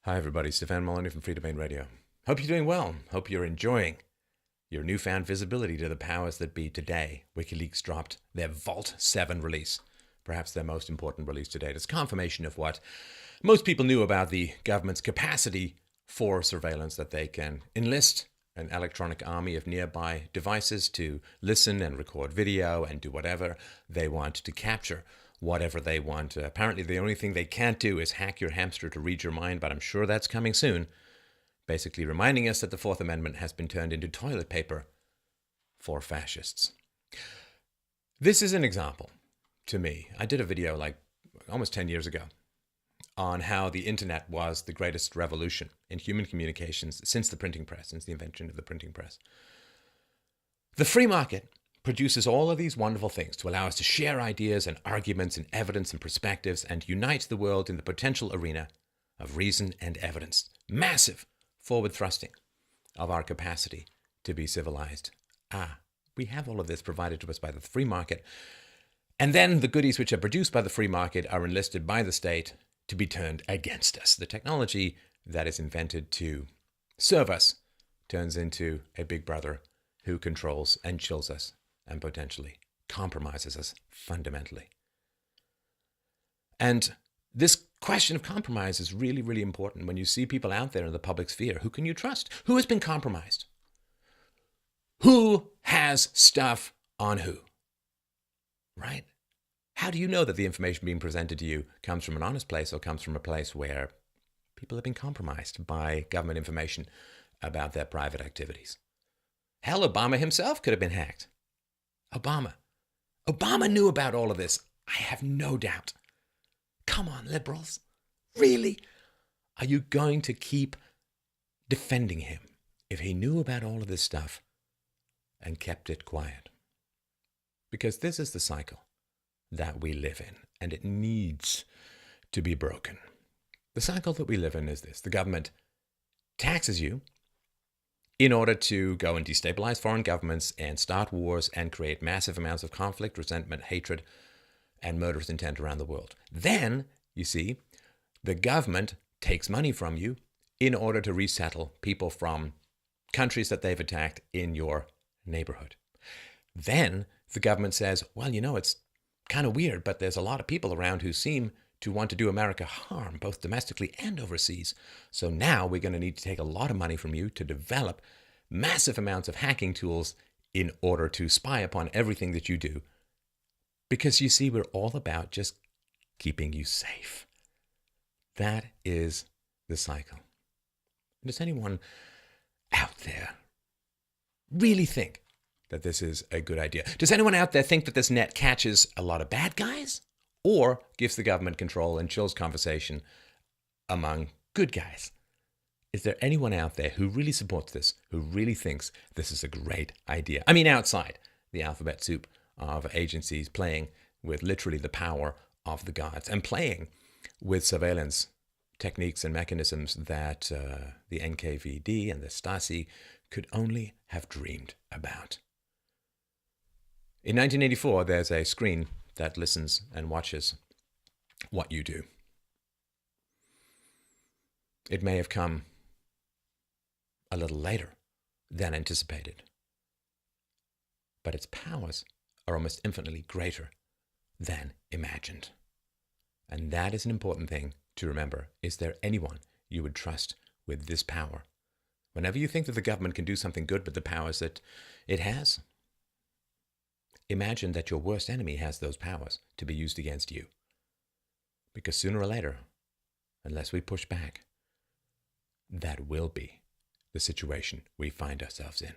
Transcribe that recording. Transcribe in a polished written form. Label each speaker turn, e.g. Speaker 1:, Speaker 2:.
Speaker 1: Hi everybody, Stefan Molyneux from Free Domain Radio. Hope you're doing well. Hope you're enjoying your newfound visibility to the powers that be today. Wikileaks dropped their Vault 7 release, perhaps their most important release to date. It's confirmation of what most people knew about the government's capacity for surveillance, that they can enlist an electronic army of nearby devices to listen and record video and do whatever they want to capture whatever they want. Apparently, the only thing they can't do is hack your hamster to read your mind, but I'm sure that's coming soon. Basically reminding us that the Fourth Amendment has been turned into toilet paper for fascists. This is an example to me. I did a video like almost 10 years ago on how the internet was the greatest revolution in human communications since the printing press, since the invention of the printing press. The free market produces all of these wonderful things to allow us to share ideas and arguments and evidence and perspectives and unite the world in the potential arena of reason and evidence. Massive forward thrusting of our capacity to be civilized. We have all of this provided to us by the free market. And then the goodies which are produced by the free market are enlisted by the state to be turned against us. The technology that is invented to serve us turns into a big brother who controls and chills us and potentially compromises us fundamentally. And this question of compromise is really, really important when you see people out there in the public sphere. Who can you trust? Who has been compromised? Who has stuff on who? Right? How do you know that the information being presented to you comes from an honest place or comes from a place where people have been compromised by government information about their private activities? Hell, Obama himself could have been hacked. Obama knew about all of this. I have no doubt. Come on, liberals. Really? Are you going to keep defending him if he knew about all of this stuff and kept it quiet? Because this is the cycle that we live in, and it needs to be broken. The cycle that we live in is this. The government taxes you in order to go and destabilize foreign governments and start wars and create massive amounts of conflict, resentment, hatred, and murderous intent around the world. Then, you see, the government takes money from you in order to resettle people from countries that they've attacked in your neighborhood. Then the government says, well, you know, it's kind of weird, but there's a lot of people around who seem to want to do America harm, both domestically and overseas. So now we're going to need to take a lot of money from you to develop massive amounts of hacking tools in order to spy upon everything that you do. Because you see, we're all about just keeping you safe. That is the cycle. Does anyone out there really think that this is a good idea? Does anyone out there think that this net catches a lot of bad guys or gives the government control and chills conversation among good guys? Is there anyone out there who really supports this, who really thinks this is a great idea? I mean, outside the alphabet soup of agencies playing with literally the power of the gods and playing with surveillance techniques and mechanisms that the NKVD and the Stasi could only have dreamed about. In 1984, there's a screen that listens and watches what you do. It may have come a little later than anticipated, but its powers are almost infinitely greater than imagined. And that is an important thing to remember. Is there anyone you would trust with this power? Whenever you think that the government can do something good with the powers that it has, imagine that your worst enemy has those powers to be used against you. Because sooner or later, unless we push back, that will be the situation we find ourselves in.